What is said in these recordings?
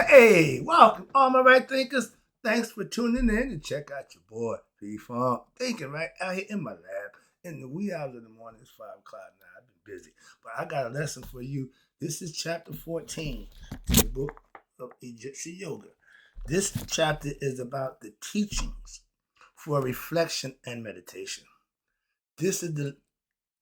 Hey, welcome, all my right thinkers. Thanks for tuning in to check out your boy, P-Funk. Thinking right out here in my lab in the wee hours of the morning. It's 5 o'clock now. I've been busy, but I got a lesson for you. This is chapter 14 in the book of Egyptian Yoga. This chapter is about the teachings for reflection and meditation. This is the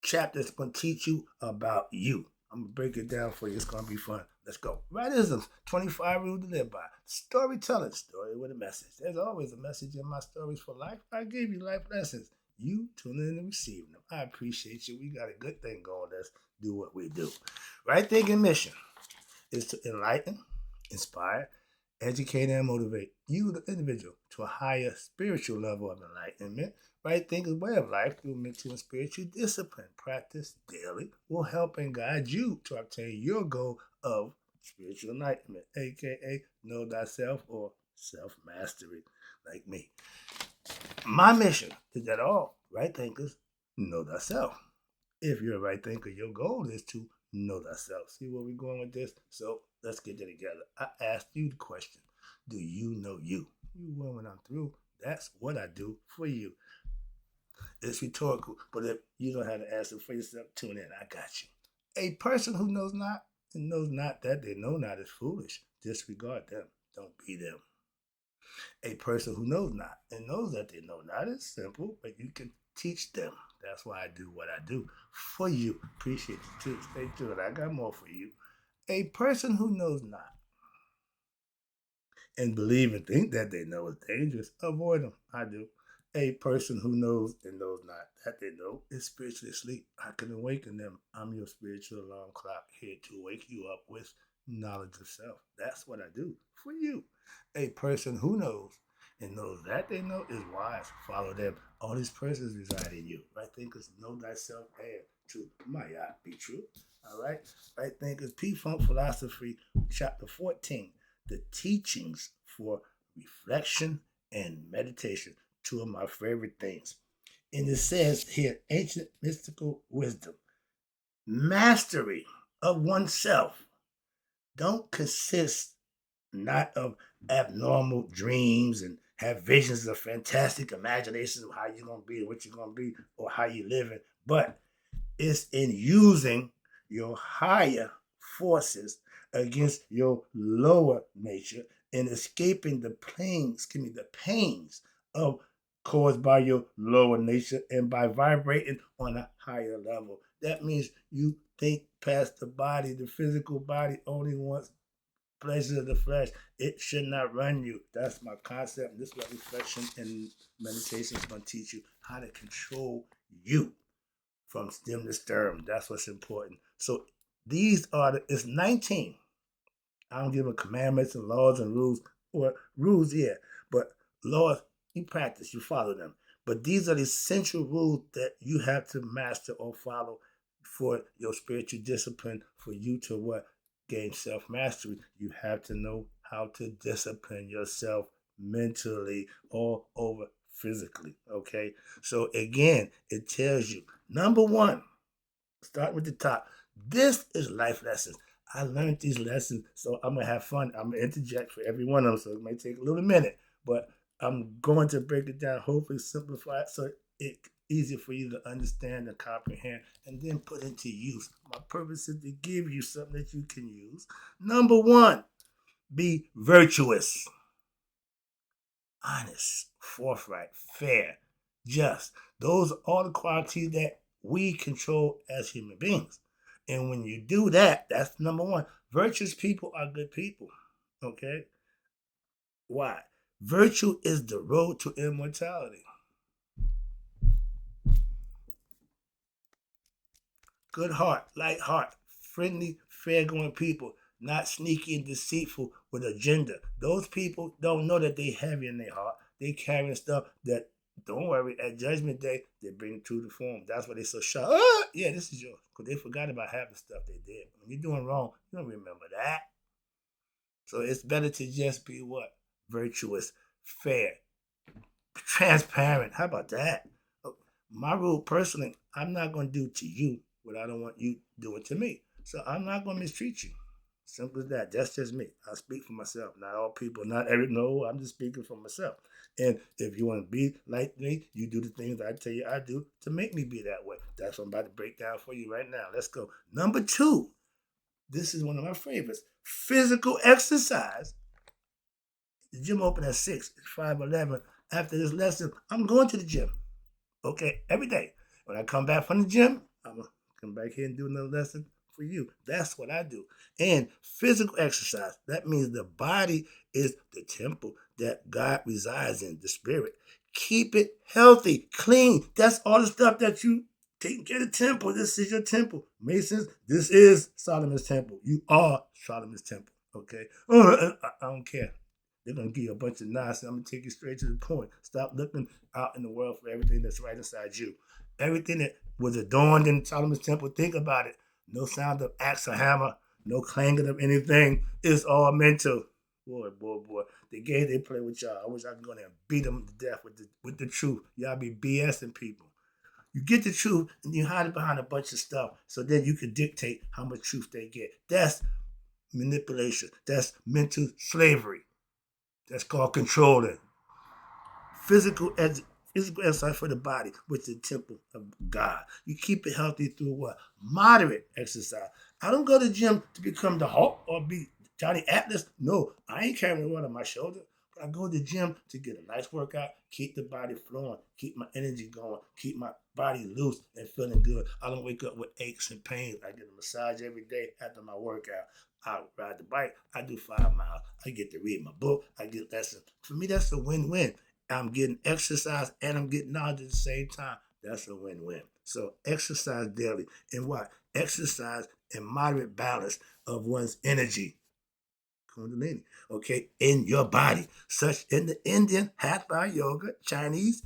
chapter that's going to teach you about you. I'm going to break it down for you. It's going to be fun. Let's go. Rightisms, 25 rules to live by. Storytelling, story with a message. There's always a message in my stories for life. I give you life lessons. You tune in and receive them. I appreciate you. We got a good thing going. Let's do what we do. Right thinking mission is to enlighten, inspire, educate, and motivate you, the individual, to a higher spiritual level of enlightenment. Right thinking way of life through mental and spiritual discipline. Practice daily will help and guide you to obtain your goal of spiritual enlightenment, aka know thyself or self mastery, like me. My mission is that all right thinkers know thyself. If you're a right thinker, your goal is to know thyself. See where we're going with this? So let's get it together. I asked you the question, do you know you? You will when I'm through. That's what I do for you. It's rhetorical, but if you don't have to answer for yourself, tune in. I got you. A person who knows not and knows not that they know not is foolish. Disregard them. Don't be them. A person who knows not and knows that they know not is simple, but you can teach them. That's why I do what I do for you. Appreciate you too. Stay tuned. I got more for you. A person who knows not and believe and think that they know is dangerous, avoid them. I do. A person who knows and knows not that they know is spiritually asleep. I can awaken them. I'm your spiritual alarm clock here to wake you up with knowledge of self. That's what I do for you. A person who knows and knows that they know is wise. Follow them. All these persons reside in you. Right thinkers know thyself and to Maya be true. All right. Right thinkers P Funk Philosophy, chapter 14. The teachings for reflection and meditation. Two of my favorite things. And it says here, ancient mystical wisdom. Mastery of oneself don't consist not of abnormal dreams and have visions of fantastic imaginations of how you're going to be, what you're going to be, or how you're living, but it's in using your higher forces against your lower nature and escaping the pains of caused by your lower nature and by vibrating on a higher level. That means you think past the body. The physical body only wants pleasure of the flesh. It should not run you. That's my concept. This is what reflection and meditation is going to teach you how to control you from stem to stern. That's what's important. So it's 19. I don't give a commandments and laws and rules. Or rules, yeah, but laws, you practice, you follow them. But these are the essential rules that you have to master or follow for your spiritual discipline, for you to what? Gain self-mastery. You have to know how to discipline yourself mentally all over physically. Okay. So again, it tells you, number one, start with the top. This is life lessons. I learned these lessons, so I'm gonna have fun. I'm gonna interject for every one of them, so it may take a little minute, but I'm going to break it down, hopefully simplify it so it's easier for you to understand and comprehend, and then put into use. My purpose is to give you something that you can use. Number one, be virtuous, honest, forthright, fair, just. Those are all the qualities that we control as human beings. And when you do that, that's number one. Virtuous people are good people. Okay? Why? Virtue is the road to immortality. Good heart, light heart, friendly, fair going people, not sneaky and deceitful with agenda. Those people don't know that they heavy in their heart. They carrying stuff that, don't worry, at judgment day, they bring it to the form. That's why they so shocked. Oh, yeah, this is yours. Because they forgot about half the stuff they did. When you're doing wrong, you don't remember that. So it's better to just be what? Virtuous, fair, transparent. How about that? My rule personally, I'm not going to do to you what I don't want you doing to me. So I'm not going to mistreat you. Simple as that. That's just me. I speak for myself. Not all people, not every, no, I'm just speaking for myself. And if you want to be like me, you do the things I tell you I do to make me be that way. That's what I'm about to break down for you right now. Let's go. Number two, this is one of my favorites. Physical exercise. The gym open at 6. It's 5:11. After this lesson, I'm going to the gym. Okay, every day. When I come back from the gym, I'm gonna come back here and do another lesson for you. That's what I do. And physical exercise, that means the body is the temple that God resides in, the spirit. Keep it healthy, clean. That's all the stuff that you taking care of the temple. This is your temple. Masons, this is Solomon's temple. You are Solomon's temple. Okay? I don't care. They're gonna give you a bunch of nonsense. I'm gonna take you straight to the point. Stop looking out in the world for everything that's right inside you. Everything that was adorned in Solomon's temple, think about it. No sound of axe or hammer, no clanging of anything. It's all mental. Boy, boy, boy. They play with y'all. I wish I could go there and beat them to death with the truth. Y'all be BSing people. You get the truth and you hide it behind a bunch of stuff so then you can dictate how much truth they get. That's manipulation. That's mental slavery. That's called controlling. Physical physical exercise for the body, which is the temple of God. You keep it healthy through what? Moderate exercise. I don't go to the gym to become the Hulk or be Johnny Atlas. No, I ain't carrying one on my shoulder. But I go to the gym to get a nice workout, keep the body flowing, keep my energy going, keep my body loose and feeling good. I don't wake up with aches and pains. I get a massage every day after my workout. I ride the bike. I do 5 miles. I get to read my book. I get lessons. For me, that's a win-win. I'm getting exercise and I'm getting knowledge at the same time. That's a win-win. So exercise daily. And what? Exercise in moderate balance of one's energy. Kundalini. Okay, in your body. Such in the Indian Hatha Yoga, Chinese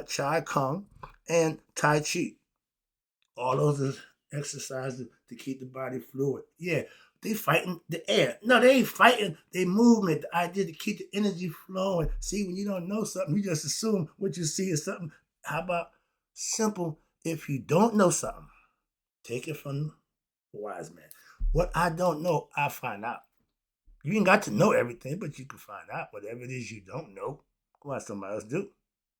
Chai Kung, and Tai Chi. All those are exercises to keep the body fluid. Yeah, they fighting the air. No, they ain't fighting. They movement. The idea to keep the energy flowing. See, when you don't know something, you just assume what you see is something. How about simple? If you don't know something, take it from the wise man. What I don't know, I find out. You ain't got to know everything, but you can find out whatever it is you don't know. Go ask somebody else do.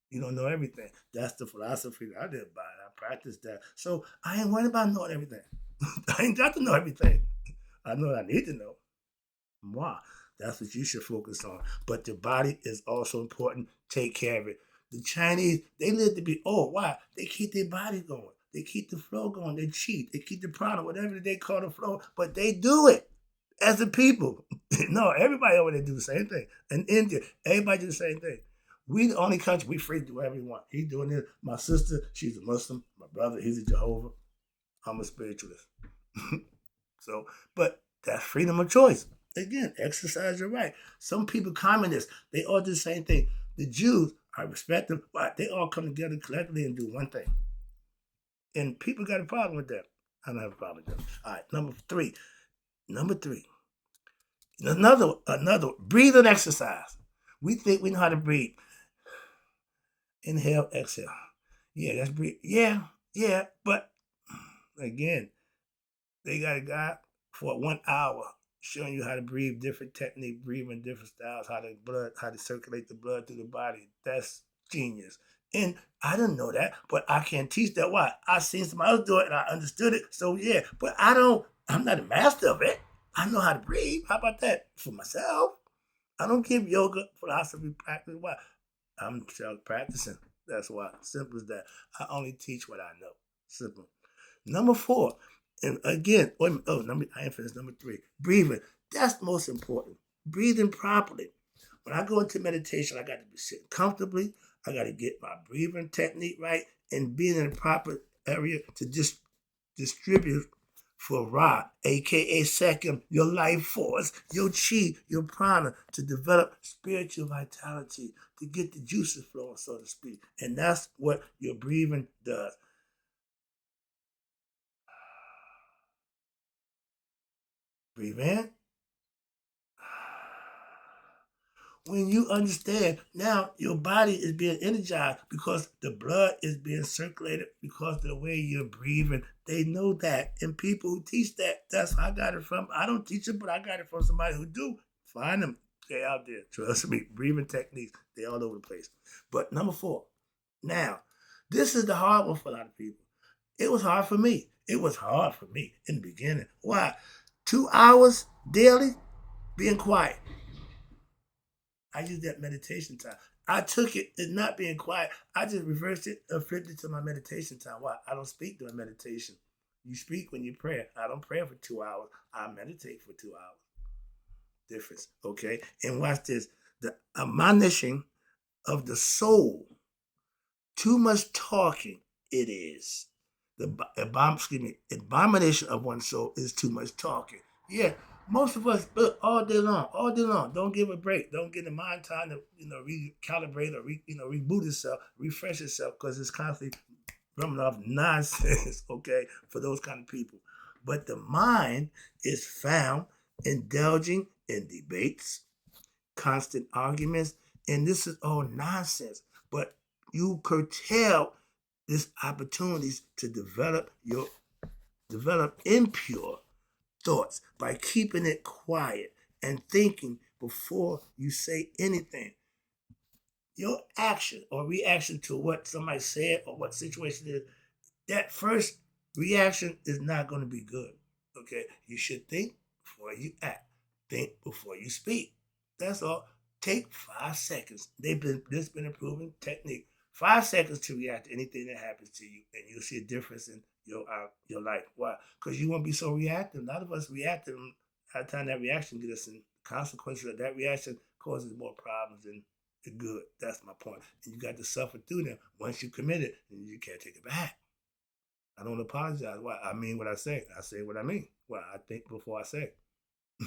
You don't know everything. That's the philosophy that I live by. I practice that. So I ain't worried about knowing everything. I ain't got to know everything. I know what I need to know. Why? That's what you should focus on. But the body is also important. Take care of it. The Chinese, they live to be old. Why? They keep their body going. They keep the flow going. They cheat. They keep the prana, whatever they call the flow. But they do it as a people. No, everybody over there do the same thing. In India, everybody do the same thing. We the only country, we free to do whatever we want. He's doing it. My sister, she's a Muslim. My brother, he's a Jehovah. I'm a spiritualist. So, but that's freedom of choice. Again, exercise your right. Some people, communists, they all do the same thing. The Jews, I respect them, but they all come together collectively and do one thing. And people got a problem with that. I don't have a problem with that. All right, number three. Number three. Another breathing exercise. We think we know how to breathe. Inhale, exhale. Yeah, that's breathe. Yeah, but again, they got a guy for 1 hour showing you how to breathe, different technique, breathing different styles, how to circulate the blood through the body. That's genius. And I didn't know that, but I can teach that. Why? I seen somebody else do it and I understood it. So yeah, but I'm not a master of it. I know how to breathe. How about that? For myself. I don't give yoga philosophy practice. Why? I'm self practicing. That's why. Simple as that. I only teach what I know. Simple. Number four, and again, I ain't finished. Number three, breathing. That's most important. Breathing properly. When I go into meditation, I got to be sitting comfortably. I got to get my breathing technique right and being in a proper area to distribute for Ra, aka second, your life force, your chi, your prana, to develop spiritual vitality, to get the juices flowing, so to speak. And that's what your breathing does. Breathe in. When you understand, now your body is being energized because the blood is being circulated because of the way you're breathing. They know that. And people who teach that, that's where I got it from. I don't teach it, but I got it from somebody who do. Find them. They're out there. Trust me. Breathing techniques, they all over the place. But number 4. Now, this is the hard one for a lot of people. It was hard for me. It was hard for me in the beginning. Why? 2 hours daily being quiet. I use that meditation time. I took it as not being quiet. I just reversed it and flipped it to my meditation time. Why? I don't speak during meditation. You speak when you pray. I don't pray for 2 hours. I meditate for 2 hours. Difference, okay? And watch this. The admonishing of the soul. Too much talking it is. The abomination of one's soul is too much talking. Yeah, most of us all day long. Don't give a break. Don't get the mind time to recalibrate or reboot itself, refresh itself, because it's constantly running off nonsense. Okay, for those kind of people. But the mind is found indulging in debates, constant arguments, and this is all nonsense. But you curtail these opportunities to develop impure thoughts by keeping it quiet and thinking before you say anything. Your action or reaction to what somebody said or what situation is, that first reaction is not going to be good. Okay, you should think before you act. Think before you speak. That's all. Take 5 seconds. This been a proven technique. 5 seconds to react to anything that happens to you, and you'll see a difference in your life. Why? Because you won't be so reactive. A lot of us reactive. By the time that reaction gets us, and consequences of that reaction causes more problems than the good. That's my point. And you got to suffer through them. Once you commit it, then you can't take it back. I don't apologize. Why? I mean what I say. I say what I mean. Well, I think before I say.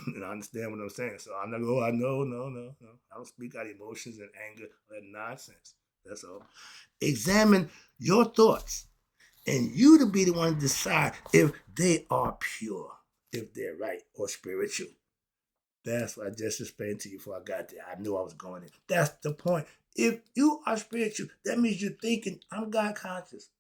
And I understand what I'm saying. So I'm not going, no. I don't speak out emotions and anger or that nonsense. That's all. Examine your thoughts, and you to be the one to decide if they are pure, if they're right or spiritual. That's what I just explained to you before I got there. I knew I was going in. That's the point. If you are spiritual, that means you're thinking, I'm God conscious.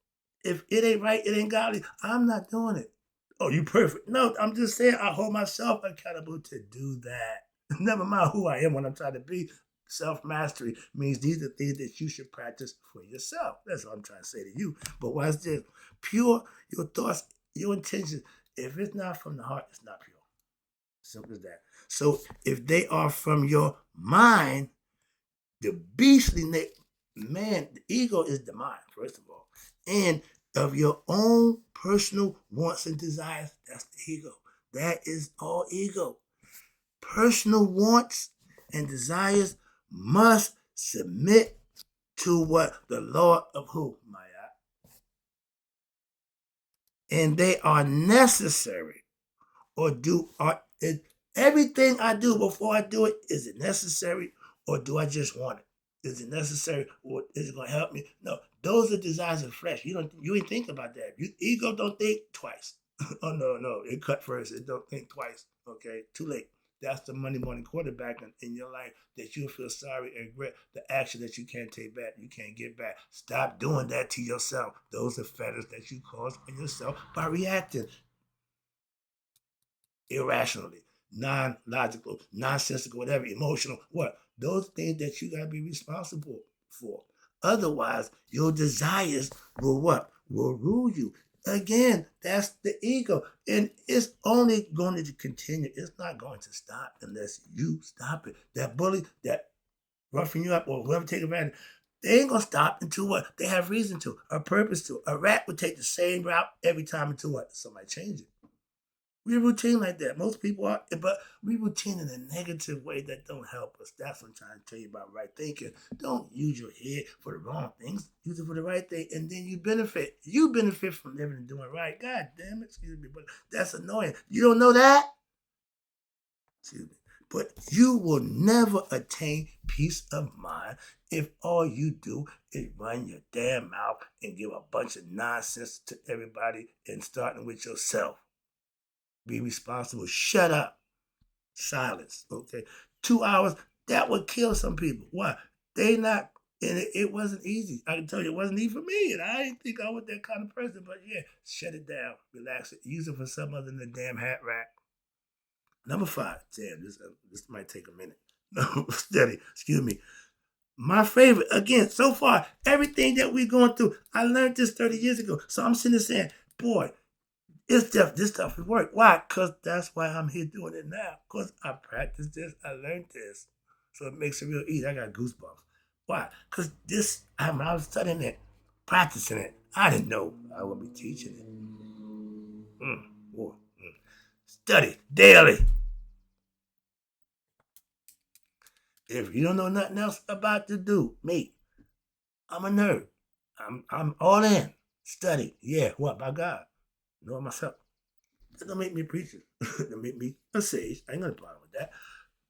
If it ain't right, it ain't godly, I'm not doing it. Oh, you perfect. No, I'm just saying I hold myself accountable to do that. Never mind who I am when I'm trying to be. Self-mastery means these are things that you should practice for yourself. That's what I'm trying to say to you. But watch this. Pure, your thoughts, your intentions. If it's not from the heart, it's not pure. Simple as that. So if they are from your mind, the beastly man, the ego is the mind, first of all. And of your own personal wants and desires, that's the ego. That is all ego. Personal wants and desires must submit to what? The law of who, Maya? And they are necessary. Everything I do before I do it, is it necessary or do I just want it? Is it necessary or is it gonna help me? No, those are desires of flesh. You ain't think about that. Ego don't think twice. Oh no, it cut first. It don't think twice. Okay, too late. That's the Monday morning quarterback in your life that you'll feel sorry and regret the action that you can't take back, you can't get back. Stop doing that to yourself. Those are fetters that you cause on yourself by reacting irrationally, non-logical, nonsensical, whatever, emotional, what? Those things that you gotta be responsible for. Otherwise, your desires will what? Will rule you. Again, that's the ego. And it's only going to continue. It's not going to stop unless you stop it. That bully, that roughing you up, or whoever take advantage, they ain't gonna stop until what? They have reason to, a purpose to. A rat would take the same route every time until what? Somebody change it. We routine like that. Most people are, but we routine in a negative way that don't help us. That's what I'm trying to tell you about right thinking. Don't use your head for the wrong things. Use it for the right thing, and then you benefit. You benefit from living and doing right. God damn it, excuse me, but that's annoying. You don't know that? Excuse me. But you will never attain peace of mind if all you do is run your damn mouth and give a bunch of nonsense to everybody and starting with yourself. Be responsible. Shut up. Silence. Okay. 2 hours. That would kill some people. Why? They not, and it wasn't easy. I can tell you it wasn't easy for me, and I didn't think I was that kind of person. But yeah, shut it down, relax it, use it for something other than the damn hat rack. Number 5. Damn, this might take a minute. No, steady. Excuse me. My favorite, again, so far, everything that we're going through, I learned this 30 years ago. So I'm sitting there saying, boy, this stuff is work. Why? Because that's why I'm here doing it now. Because I practiced this, I learned this. So it makes it real easy. I got goosebumps. Why? Because when I was studying it, practicing it, I didn't know I would be teaching it. Boy. Study daily. If you don't know nothing else about to do, me, I'm a nerd. I'm all in. Study. Yeah, what? By God. Know it myself. That don't make me a preacher. That make me a sage. I ain't gonna problem with that.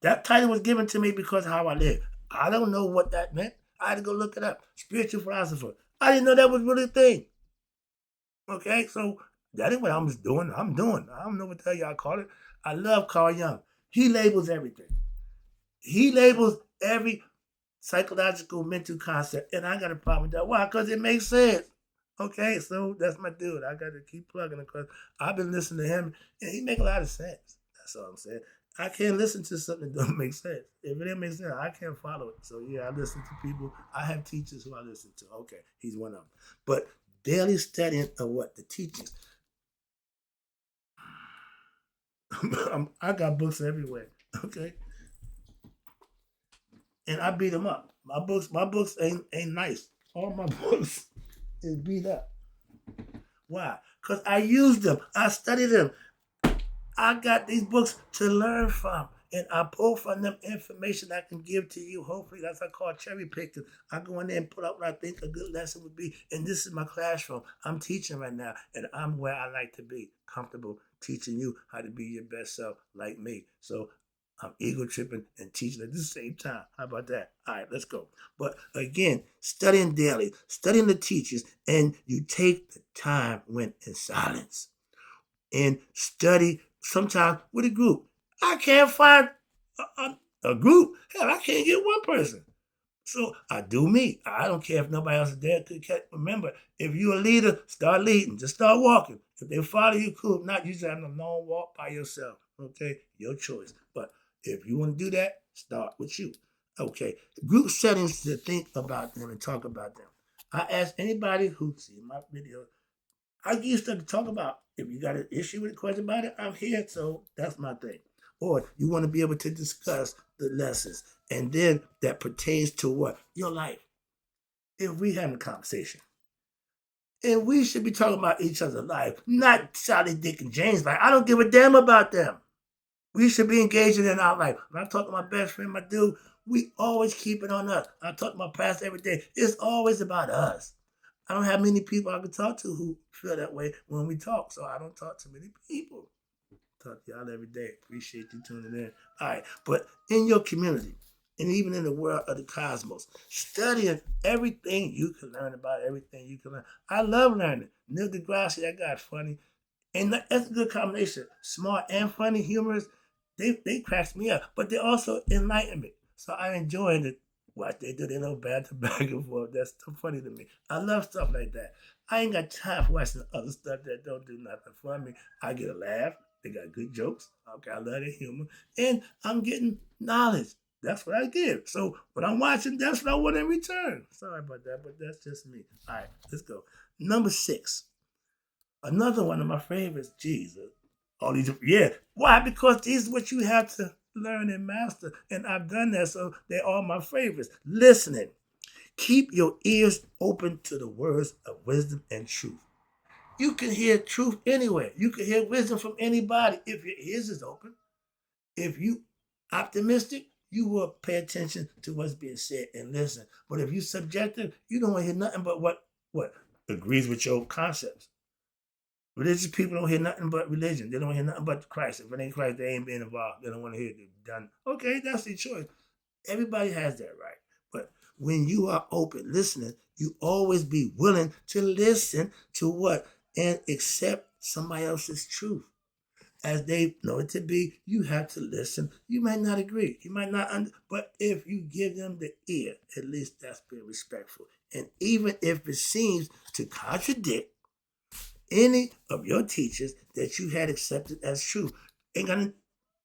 That title was given to me because of how I live. I don't know what that meant. I had to go look it up. Spiritual philosopher. I didn't know that was really a thing. Okay, so that ain't what I'm just doing. I'm doing. I don't know what the hell y'all call it. I love Carl Jung. He labels everything. He labels every psychological mental concept, and I got a problem with that. Why? Because it makes sense. Okay, so that's my dude. I got to keep plugging him because I've been listening to him, and he make a lot of sense. That's all I'm saying. I can't listen to something that don't make sense. If it didn't make sense, I can't follow it. So yeah, I listen to people. I have teachers who I listen to. Okay, he's one of them. But daily studying of what? The teachings. I got books everywhere. Okay, and I beat them up. My books ain't nice. All my books is beat up. Why? Because I use them. I study them. I got these books to learn from. And I pull from them information I can give to you. Hopefully, that's what I call cherry picking. I go in there and put out what I think a good lesson would be. And this is my classroom. I'm teaching right now. And I'm where I like to be. Comfortable teaching you how to be your best self like me. So I'm ego tripping and teaching at the same time. How about that? All right, let's go. But again, studying daily, studying the teachers, and you take the time when in silence and study sometimes with a group. I can't find a group. Hell, I can't get one person. So I do me. I don't care if nobody else is there. Remember, if you're a leader, start leading. Just start walking. If they follow you, cool. If not, you just having a long walk by yourself. Okay? Your choice. But if you want to do that, start with you. Okay. Group settings to think about them and talk about them. I ask anybody who see my video, I used to talk about if you got an issue with a question about it, I'm here. So that's my thing. Or you want to be able to discuss the lessons. And then that pertains to what? Your life. If we having a conversation. And we should be talking about each other's life, not Sally, Dick, and James' life. I don't give a damn about them. We should be engaging in our life. When I talk to my best friend, my dude, we always keep it on us. I talk to my pastor every day. It's always about us. I don't have many people I can talk to who feel that way when we talk, so I don't talk to many people. Talk to y'all every day. Appreciate you tuning in. All right, but in your community, and even in the world of the cosmos, studying everything you can learn about everything you can learn. I love learning. Neil deGrasse, that guy's funny. And that's a good combination. Smart and funny, humorous. They cracks me up, but they also enlighten me. So I enjoy it. What they do, they know banter back and forth. That's so funny to me. I love stuff like that. I ain't got time for watching other stuff that don't do nothing for me. I get a laugh. They got good jokes. Okay, I love their humor. And I'm getting knowledge. That's what I give. So when I'm watching, that's what I want in return. Sorry about that, but that's just me. All right, let's go. Number 6. Another one of my favorites, Jesus. All these, yeah. Why? Because these are what you have to learn and master. And I've done that, so they're all my favorites. Listening. Keep your ears open to the words of wisdom and truth. You can hear truth anywhere. You can hear wisdom from anybody if your ears is open. If you optimistic, you will pay attention to what's being said and listen. But if you subjective, you don't want to hear nothing but what agrees with your concepts. Religious people don't hear nothing but religion. They don't hear nothing but Christ. If it ain't Christ, they ain't being involved. They don't want to hear it done. Okay, that's their choice. Everybody has that right. But when you are open, listening, you always be willing to listen to what? And accept somebody else's truth. as they know it to be. You have to listen. You might not agree. You might not, but if you give them the ear, at least that's being respectful. And even if it seems to contradict any of your teachers that you had accepted as true, ain't gonna.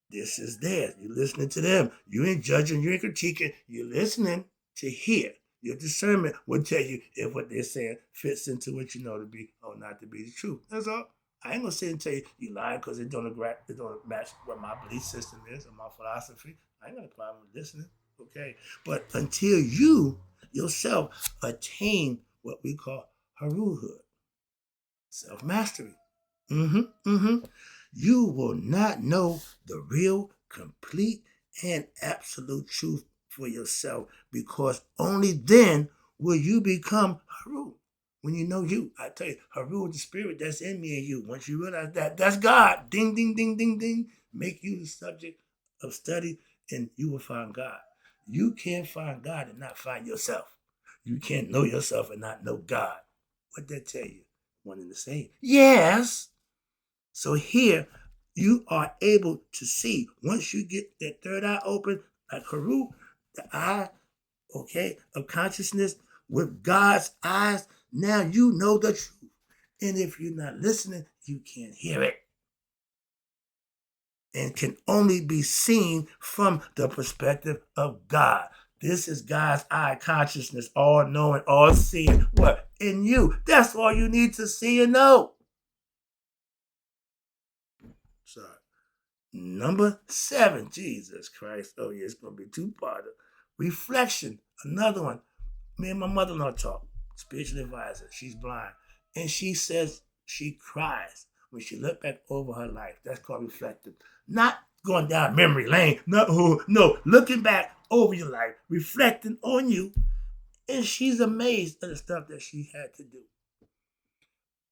This is theirs. You're listening to them. You ain't judging. You ain't critiquing. You're listening to hear. Your discernment will tell you if what they're saying fits into what you know to be or not to be the truth. That's all. I ain't gonna sit and tell you you lying because it don't match what my belief system is or my philosophy. I ain't got a problem with listening. Okay, but until you yourself attain what we call haruhood, self-mastery. You will not know the real, complete, and absolute truth for yourself, because only then will you become Haru. When you know you, I tell you, Haru is the spirit that's in me and you. Once you realize that, that's God. Ding, ding, ding, ding, ding. Make you the subject of study, and you will find God. You can't find God and not find yourself. You can't know yourself and not know God. What that tell you? One and the same. Yes. So here, you are able to see, once you get that third eye open, like Haru, the eye, okay, of consciousness with God's eyes, now you know the truth. And if you're not listening, you can't hear it. And can only be seen from the perspective of God. This is God's eye consciousness, all knowing, all seeing. What? In you. That's all you need to see and know. Sorry. Number 7, Jesus Christ. Oh, yeah, it's going to be two-parter. Reflection, another one. Me and my mother-in-law talk, spiritual advisor. She's blind. And she says she cries when she looked back over her life. That's called reflective. Not going down memory lane. No, looking back over your life, reflecting on you. And she's amazed at the stuff that she had to do.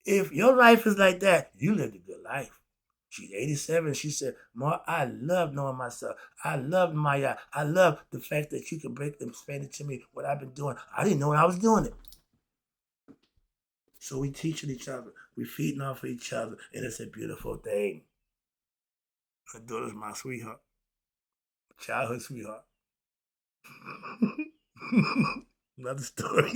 If your life is like that, you lived a good life. She's 87. She said, Ma, I love knowing myself. I love Maya. I love the fact that you can break and explain it to me what I've been doing. I didn't know I was doing it. So we teaching each other. We feeding off of each other. And it's a beautiful thing. Her daughter's my sweetheart. Childhood sweetheart. Another story.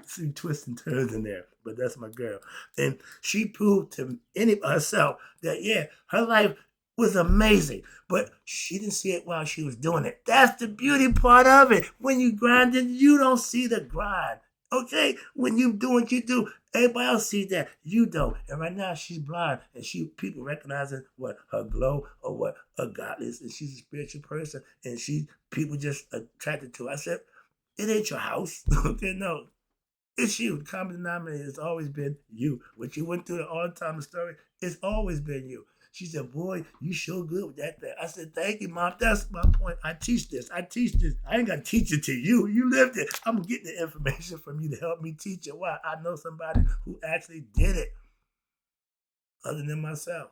Some twists and turns in there, but that's my girl. And she proved to herself that, yeah, her life was amazing, but she didn't see it while she was doing it. That's the beauty part of it. When you grinding, you don't see the grind. Okay? When you do what you do, everybody else sees that. You don't. And right now she's blind, and people recognizing what her glow or what her godliness, and she's a spiritual person, and people just attracted to her. I said, it ain't your house. Okay, no. It's you. The common denominator has always been you. What you went through all the time, the story, it's always been you. She said, boy, you sure good with that thing. I said, thank you, Mom. That's my point. I teach this. I ain't got to teach it to you. You lived it. I'm getting the information from you to help me teach it. Why? I know somebody who actually did it other than myself.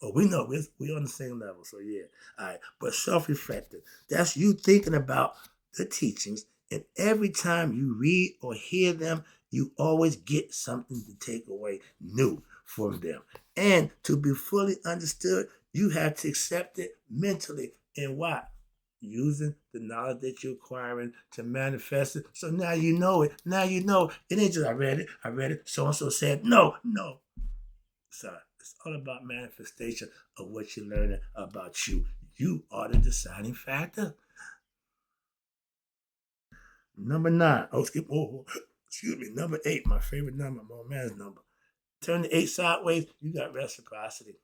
Oh, we know we're on the same level. So, yeah. All right. But self-reflective. That's you thinking about the teachings. And every time you read or hear them, you always get something to take away new from them. And to be fully understood, you have to accept it mentally. And why? Using the knowledge that you're acquiring to manifest it. So now you know it. Now you know. It ain't just I read it. So-and-so said, no. Sorry. It's all about manifestation of what you're learning about you. You are the deciding factor. Number 9. Excuse me. Number 8, my favorite number, my man's number. Turn the 8 sideways, you got reciprocity.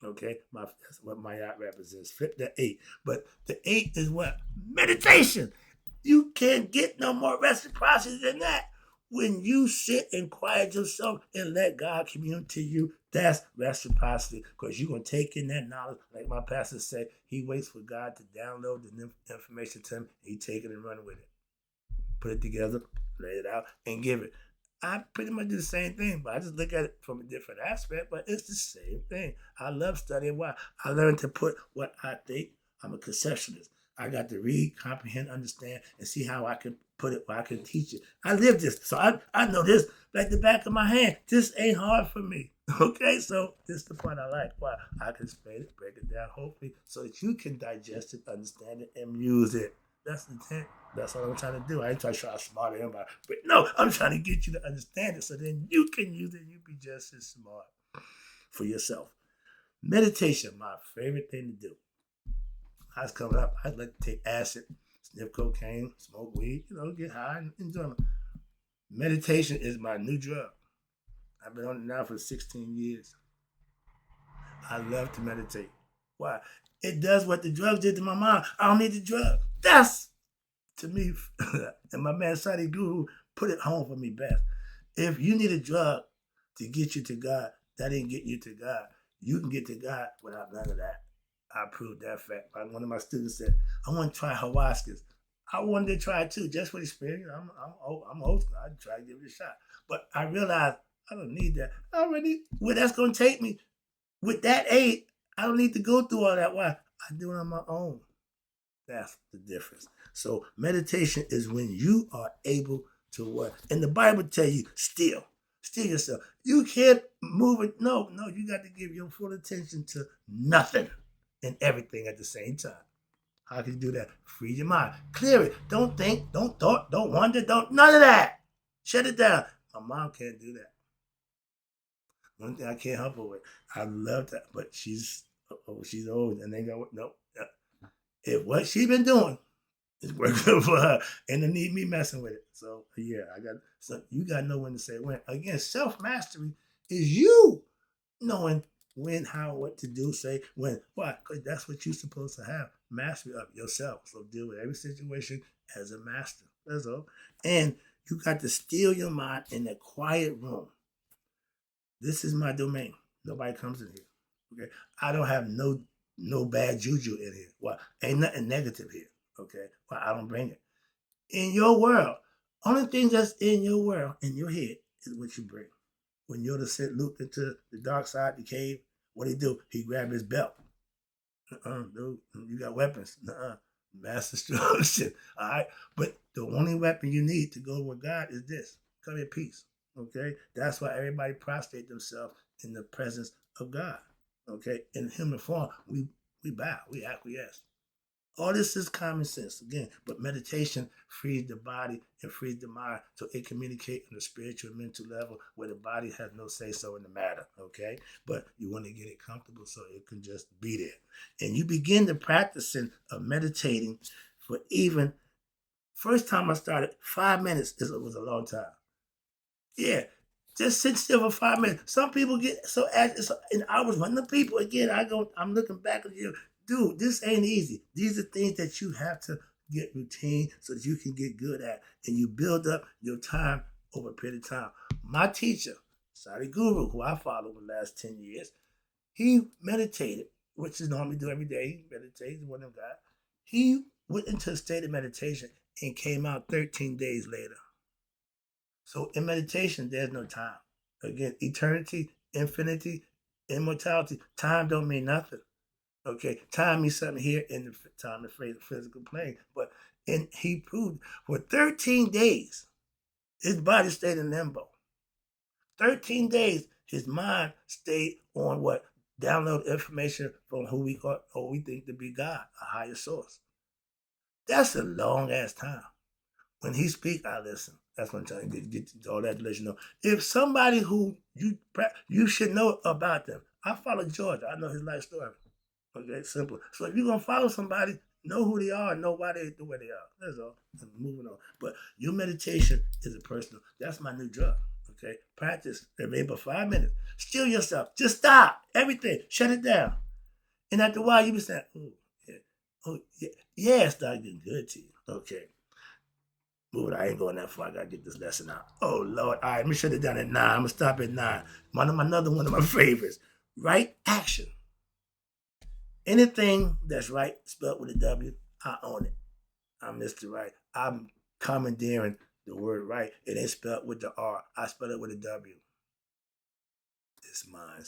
Okay? That's what my yacht represents. Flip the 8. But the 8 is what? Meditation. You can't get no more reciprocity than that. When you sit and quiet yourself and let God communicate to you, that's reciprocity. Because you're going to take in that knowledge. Like my pastor said, he waits for God to download the information to him. He take it and run with it. Put it together, lay it out, and give it. I pretty much do the same thing, but I just look at it from a different aspect, but it's the same thing. I love studying. Why? I learned to put what I think. I'm a conceptualist. I got to read, comprehend, understand, and see how I can put it, where I can teach it. I live this, so I know this like the back of my hand. This ain't hard for me. Okay, so this is the part I like. Why? I can explain it, break it down, hopefully, so that you can digest it, understand it, and use it. That's the intent. That's what I'm trying to do. I ain't trying to try to smart everybody. But no, I'm trying to get you to understand it so then you can use it. You be just as smart for yourself. Meditation, my favorite thing to do. I was coming up, I'd like to take acid, sniff cocaine, smoke weed, get high and enjoy it. Meditation is my new drug. I've been on it now for 16 years. I love to meditate. Why? It does what the drugs did to my mind. I don't need the drug. That's to me, and my man Sadi Guru put it home for me best. If you need a drug to get you to God, that ain't get you to God. You can get to God without none of that. I proved that fact. One of my students said, I want to try ayahuasca. I wanted to try it too, just for the experience. I'm old school. I'd try to give it a shot. But I realized I don't need that. I already, where that's going to take me, with that aid, I don't need to go through all that. Why? I do it on my own. That's the difference. So meditation is when you are able to what? And the Bible tells you, still yourself. You can't move it. No, you got to give your full attention to nothing and everything at the same time. How can you do that? Free your mind. Clear it. Don't think, don't thought, don't wonder, none of that. Shut it down. My mom can't do that. One thing I can't help her with. I love that, but she's old and they got no. If what she been doing is working for her, and they need me messing with it. So yeah, you got to know when to say when. Again, self mastery is you knowing when, how, what to do, say when. Why? Because that's what you're supposed to have. Mastery of yourself. So deal with every situation as a master. That's all. And you got to steal your mind in a quiet room. This is my domain. Nobody comes in here. Okay. I don't have no bad juju in here. Well, ain't nothing negative here. Okay. Well, I don't bring it. In your world, only thing that's in your world, in your head, is what you bring. When Yoda sent Luke into the dark side, the cave, what did he do? He grabbed his belt. Dude, you got weapons. Mass destruction. All right. But the only weapon you need to go with God is this. Come in peace. Okay. That's why everybody prostrate themselves in the presence of God. Okay. In human form, we bow, we acquiesce. All this is common sense, again, but meditation frees the body and frees the mind so it communicates on a spiritual and mental level where the body has no say-so in the matter, okay? But you want to get it comfortable so it can just be there. And you begin the practicing of meditating for even, first time I started, 5 minutes was a long time. Yeah, just sit still for 5 minutes. Some people get so agitated, and I was one of the people, again, I'm looking back at you. Dude, this ain't easy. These are things that you have to get routine so that you can get good at. And you build up your time over a period of time. My teacher, Sadi Guru, who I followed for the last 10 years, he meditated, which is normally do every day. He meditates, one of them guys. He went into a state of meditation and came out 13 days later. So in meditation, there's no time. Again, eternity, infinity, immortality, time don't mean nothing. Okay, time means something here in the time and physical plane. But he proved for 13 days, his body stayed in limbo. 13 days, his mind stayed on what? Download information from who we think to be God, a higher source. That's a long ass time. When he speaks, I listen. That's what I'm trying to get all that to let you know. If somebody who you should know about them. I follow George. I know his life story. Okay, simple. So if you're gonna follow somebody, know who they are, know why they the way they are. That's all. I'm moving on. But your meditation is a personal. That's my new drug. Okay, practice. Maybe for 5 minutes. Still yourself. Just stop everything. Shut it down. And after a while, you be saying, "Oh yeah, it's starting getting good to you." Okay. Moving. I ain't going that far. I gotta get this lesson out. Oh Lord. All right, let me shut it down at 9. I'm gonna stop at 9. Another one of my favorites. Right action. Anything that's right, spelled with a W, I own it. I'm Mr. Right. I'm commandeering the word right. It ain't spelled with the R. I spell it with a W. It's mine.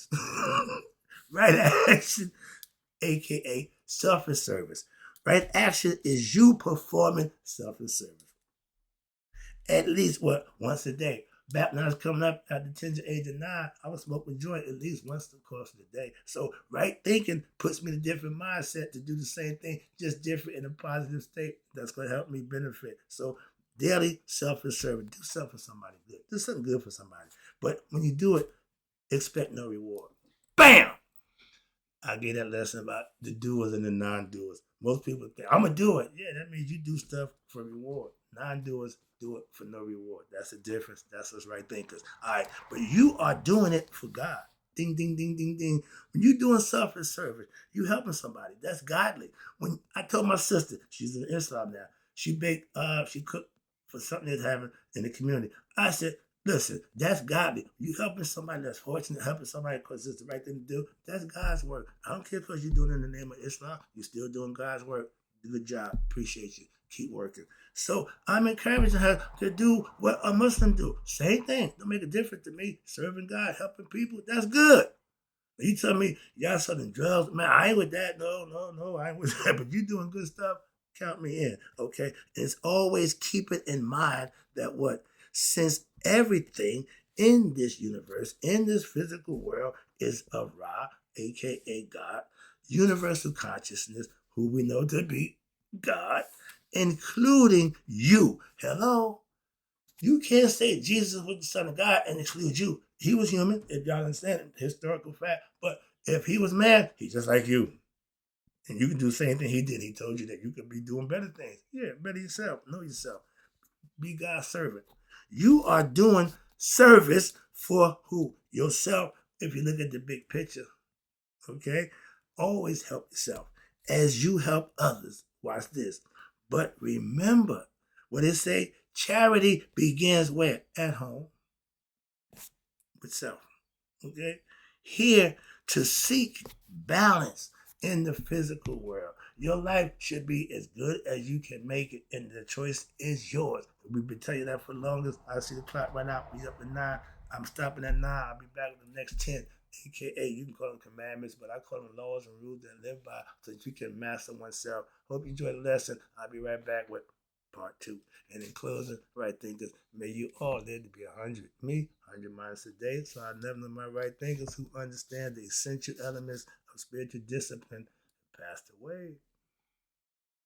Right action, aka selfish service. Right action is you performing selfish service. At least once a day. back when I was coming up at the tender age of 9, I was smoking joint at least once the course of the day. So right thinking puts me in a different mindset to do the same thing, just different in a positive state. That's going to help me benefit. So daily self-service. Do something for somebody good. Do something good for somebody. But when you do it, expect no reward. Bam! I gave that lesson about the doers and the non-doers. Most people think, I'm going to do it. Yeah, that means you do stuff for reward. Non-doers do it for no reward. That's the difference. That's what's right thinkers. All right, but you are doing it for God. Ding, ding, ding, ding, ding. When you're doing self-service, you helping somebody. That's godly. When I told my sister, she's in Islam now, she cooked for something that's happening in the community. I said, listen, that's godly. You helping somebody that's fortunate, helping somebody because it's the right thing to do. That's God's work. I don't care because you're doing it in the name of Islam. You're still doing God's work. Good job. Appreciate you. Keep working. So I'm encouraging her to do what a Muslim do. Same thing. Don't make a difference to me. Serving God, helping people. That's good. You tell me y'all selling drugs, man. I ain't with that. No, I ain't with that. But you doing good stuff. Count me in. Okay. It's always keep it in mind that what since everything in this universe, in this physical world, is of Ra, aka God, universal consciousness, who we know to be God, including you. Hello? You can't say Jesus was the Son of God and exclude you. He was human, if y'all understand it, historical fact. But if he was man, he's just like you. And you can do the same thing he did. He told you that you could be doing better things. Yeah, better yourself. Know yourself. Be God's servant. You are doing service for who? Yourself. If you look at the big picture, okay? Always help yourself as you help others. Watch this. But remember what it say, charity begins where? At home with self. Okay? Here to seek balance in the physical world. Your life should be as good as you can make it, and the choice is yours. We've been telling you that for the longest. I see the clock right now. We up at 9. I'm stopping at 9. I'll be back with the next 10. AKA, you can call them commandments, but I call them laws and rules that live by so that you can master oneself. Hope you enjoyed the lesson. I'll be right back with part 2. And in closing, right thinkers, may you all live to be 100. Me, 100 miles a day. So I never know my right thinkers who understand the essential elements of spiritual discipline passed away.